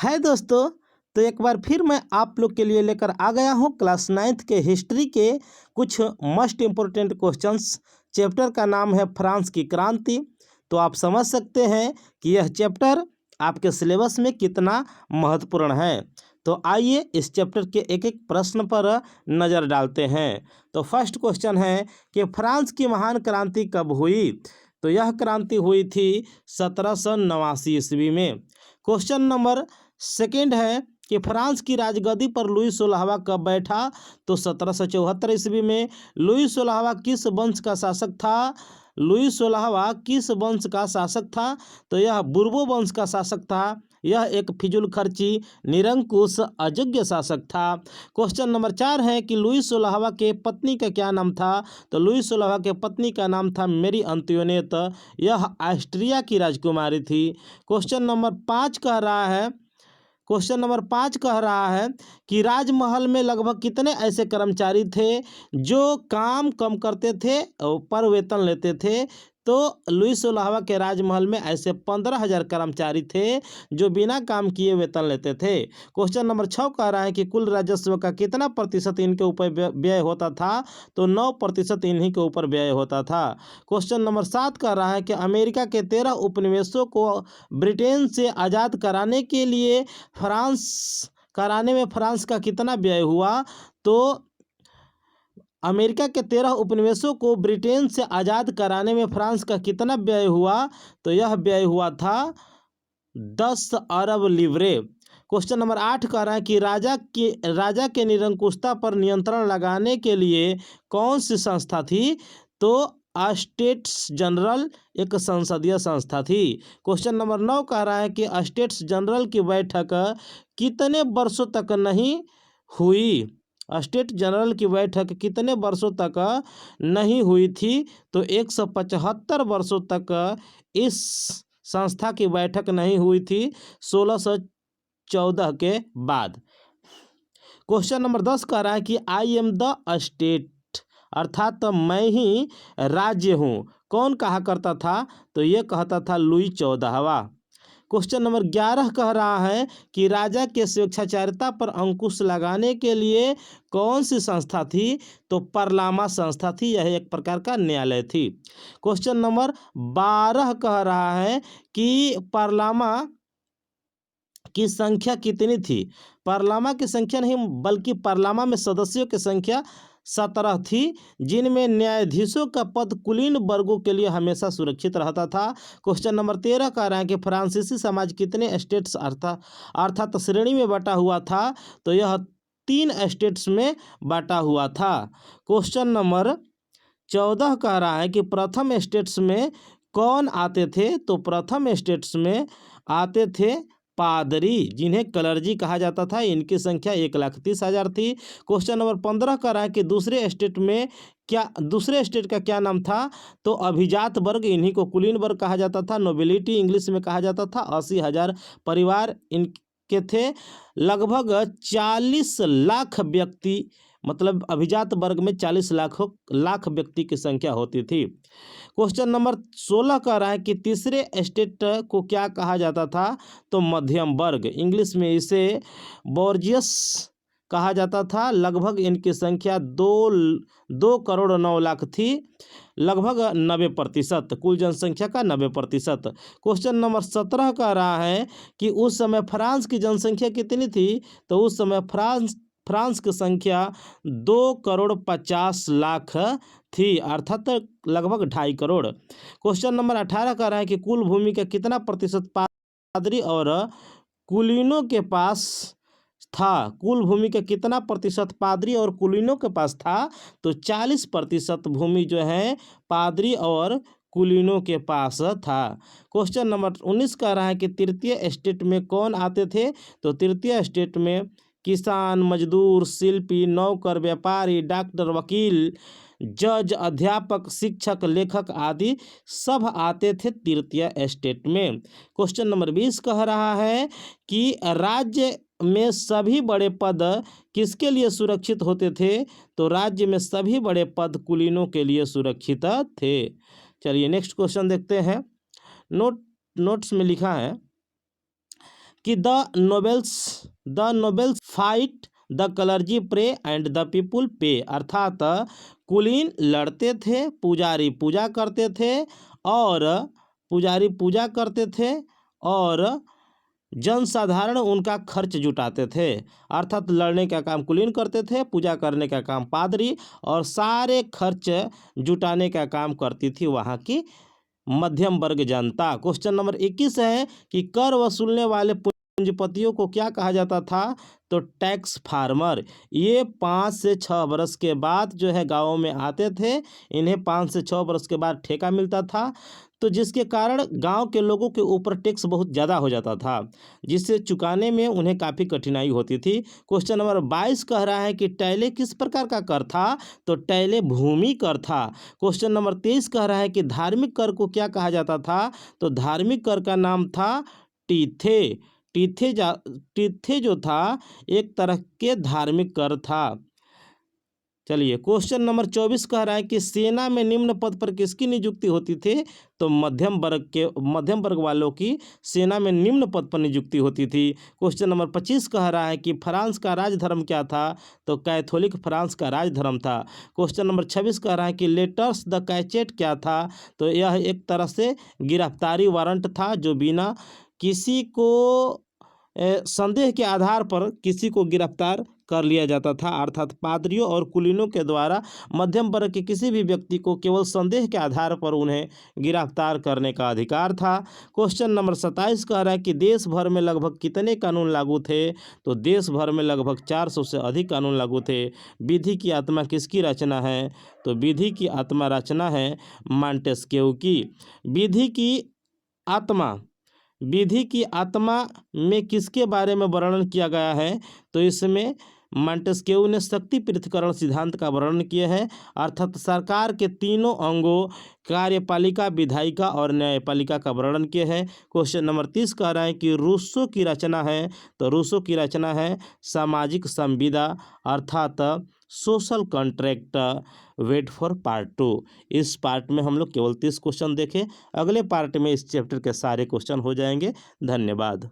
है दोस्तों। तो एक बार फिर मैं आप लोग के लिए लेकर आ गया हूँ क्लास 9th के हिस्ट्री के कुछ मोस्ट इम्पोर्टेंट क्वेश्चंस। चैप्टर का नाम है फ्रांस की क्रांति। तो आप समझ सकते हैं कि यह चैप्टर आपके सिलेबस में कितना महत्वपूर्ण है। तो आइए इस चैप्टर के एक एक प्रश्न पर नज़र डालते हैं। तो फर्स्ट क्वेश्चन है कि फ्रांस की महान क्रांति कब हुई। तो यह क्रांति हुई थी 1789 ईस्वी में। क्वेश्चन नंबर सेकंड है कि फ्रांस की राजगद्दी पर लुई 16वां कब बैठा। तो 1774 ईस्वी में। लुई 16वां किस वंश का शासक था। लुई 16वां किस वंश का शासक था। तो यह बुर्बो वंश का शासक था। यह एक फिजूल खर्ची निरंकुश अयोग्य शासक था। क्वेश्चन नंबर 4 है कि लुई 16वां के पत्नी का क्या नाम था। तो लुई 16वां के पत्नी का नाम था मेरी अंतोनेट। यह ऑस्ट्रिया की राजकुमारी थी। क्वेश्चन नंबर 5 कह रहा है कि राजमहल में लगभग कितने ऐसे कर्मचारी थे जो काम कम करते थे पर वेतन लेते थे। तो लुई 16वां के राजमहल में ऐसे 15,000 कर्मचारी थे जो बिना काम किए वेतन लेते थे। क्वेश्चन नंबर 6 कह रहा है कि कुल राजस्व का कितना प्रतिशत इनके ऊपर व्यय होता था। तो 9% इन्हीं के ऊपर व्यय होता था। क्वेश्चन नंबर 7 कह रहा है कि अमेरिका के 13 उपनिवेशों को ब्रिटेन से आज़ाद कराने में फ्रांस का कितना व्यय हुआ। तो अमेरिका के 13 उपनिवेशों को ब्रिटेन से आज़ाद कराने में फ्रांस का कितना व्यय हुआ। तो यह व्यय हुआ था 10 अरब लिवरे। क्वेश्चन नंबर 8 कह रहा है कि राजा के निरंकुशता पर नियंत्रण लगाने के लिए कौन सी संस्था थी। तो स्टेट्स जनरल एक संसदीय संस्था थी। क्वेश्चन नंबर 9 कह रहा है कि स्टेट्स जनरल की बैठक कितने वर्षों तक नहीं हुई। स्टेट जनरल की बैठक कितने वर्षों तक नहीं हुई थी। तो 175 वर्षों तक इस संस्था की बैठक नहीं हुई थी 1614 के बाद। क्वेश्चन नंबर 10 कह रहा है कि आई एम द स्टेट अर्थात मैं ही राज्य हूँ कौन कहा करता था। तो ये कहता था लुई 14वां। क्वेश्चन नंबर 11 कह रहा है कि राजा के स्वेच्छाचारिता पर अंकुश लगाने के लिए कौन सी संस्था थी। तो परलामा संस्था थी। यह एक प्रकार का न्यायालय थी। क्वेश्चन नंबर 12 कह रहा है कि परलामा की संख्या कितनी थी। पार्लामा की संख्या नहीं बल्कि पार्लामा में सदस्यों की संख्या 17 थी जिनमें न्यायाधीशों का पद कुलीन वर्गों के लिए हमेशा सुरक्षित रहता था। क्वेश्चन नंबर 13 कह रहा है कि फ्रांसीसी समाज कितने स्टेट्स अर्थात श्रेणी में बटा हुआ था। तो यह 3 स्टेट्स में बटा हुआ था। क्वेश्चन नंबर 14 कह रहा है कि प्रथम स्टेट्स में कौन आते थे। तो प्रथम स्टेट्स में आते थे पादरी जिन्हें कलर्जी कहा जाता था। इनकी संख्या 1,30,000 थी। क्वेश्चन नंबर 15 का रहा है कि दूसरे स्टेट का क्या नाम था। तो अभिजात वर्ग इन्हीं को कुलीन वर्ग कहा जाता था। नोबिलिटी इंग्लिश में कहा जाता था। 80,000 परिवार इनके थे। लगभग 40 लाख व्यक्ति मतलब अभिजात वर्ग में 40 लाख व्यक्ति की संख्या होती थी। क्वेश्चन नंबर 16 कह रहा है कि तीसरे स्टेट को क्या कहा जाता था। तो मध्यम वर्ग इंग्लिश में इसे बोर्जियस कहा जाता था। लगभग इनकी संख्या 2 करोड़ 9 लाख थी। लगभग 90% कुल जनसंख्या का 90%। क्वेश्चन नंबर 17 कह रहा है कि उस समय फ्रांस की जनसंख्या कितनी थी। तो उस समय फ्रांस की संख्या 2 करोड़ 50 लाख थी अर्थात लगभग 2.5 करोड़। क्वेश्चन नंबर 18 कह रहा है कि कुल भूमि का कितना प्रतिशत पादरी और कुलीनों के पास था। कुल भूमि का कितना प्रतिशत पादरी और कुलीनों के पास था। तो 40% भूमि जो है पादरी और कुलीनों के पास था। क्वेश्चन नंबर 19 कह रहा है कि तृतीय स्टेट में कौन आते थे। तो तृतीय स्टेट में किसान मजदूर शिल्पी नौकर व्यापारी डॉक्टर वकील जज अध्यापक शिक्षक लेखक आदि सब आते थे तृतीय स्टेट में। क्वेश्चन नंबर 20 कह रहा है कि राज्य में सभी बड़े पद किसके लिए सुरक्षित होते थे। तो राज्य में सभी बड़े पद कुलीनों के लिए सुरक्षित थे। चलिए नेक्स्ट क्वेश्चन देखते हैं। नोट्स में लिखा है कि the nobles fight, the clergy pray and the people pay, अर्थात कुलीन लड़ते थे, पुजारी पूजा करते थे और जनसाधारण उनका खर्च जुटाते थे। अर्थात लड़ने का काम कुलीन करते थे, पूजा करने का काम पादरी, और सारे खर्च जुटाने का काम करती थी वहाँ की मध्यम वर्ग जनता। क्वेश्चन नंबर 21 है कि कर वसूलने वाले पूंजीपतियों को क्या कहा जाता था? तो टैक्स फार्मर। ये 5 से 6 बरस के बाद जो है गाँवों में आते थे। इन्हें 5 से 6 बरस के बाद ठेका मिलता था, तो जिसके कारण गांव के लोगों के ऊपर टैक्स बहुत ज़्यादा हो जाता था, जिससे चुकाने में उन्हें काफ़ी कठिनाई होती थी। क्वेश्चन नंबर 22 कह रहा है कि टैले किस प्रकार का कर था? तो टैले भूमि कर था। क्वेश्चन नंबर 23 कह रहा है कि धार्मिक कर को क्या कहा जाता था? तो धार्मिक कर का नाम था टीथे। टीथे जो था एक तरह के धार्मिक कर था। चलिए, क्वेश्चन नंबर 24 कह रहा है कि सेना में निम्न पद पर किसकी नियुक्ति होती थी? तो मध्यम वर्ग वालों की सेना में निम्न पद पर नियुक्ति होती थी। क्वेश्चन नंबर 25 कह रहा है कि फ्रांस का राजधर्म क्या था? तो कैथोलिक फ्रांस का राजधर्म था। क्वेश्चन नंबर 26 कह रहा है कि लेटर्स द कैचेट क्या था? तो यह एक तरह से गिरफ्तारी वारंट था, जो बिना किसी को संदेह के आधार पर किसी को गिरफ्तार कर लिया जाता था। अर्थात पादरियों और कुलीनों के द्वारा मध्यम वर्ग के किसी भी व्यक्ति को केवल संदेह के आधार पर उन्हें गिरफ्तार करने का अधिकार था। क्वेश्चन नंबर 27 कह रहा है कि देश भर में लगभग कितने कानून लागू थे? तो देश भर में लगभग 400 से अधिक कानून लागू थे। विधि की आत्मा किसकी रचना है? तो विधि की आत्मा रचना है मॉन्टेस्क्यू की। विधि की आत्मा में किसके बारे में वर्णन किया गया है? तो इसमें मॉन्टेस्क्यू ने शक्ति पृथक्करण सिद्धांत का वर्णन किया है। अर्थात सरकार के तीनों अंगों कार्यपालिका, विधायिका और न्यायपालिका का वर्णन किया है। क्वेश्चन नंबर 30 कह रहा है कि रूसो की रचना है? तो रूसो की रचना है सामाजिक संविदा, अर्थात social contract. Wait for part 2। इस पार्ट में हम लोग केवल 30 क्वेश्चन देखें, अगले पार्ट में इस चैप्टर के सारे क्वेश्चन हो जाएंगे। धन्यवाद।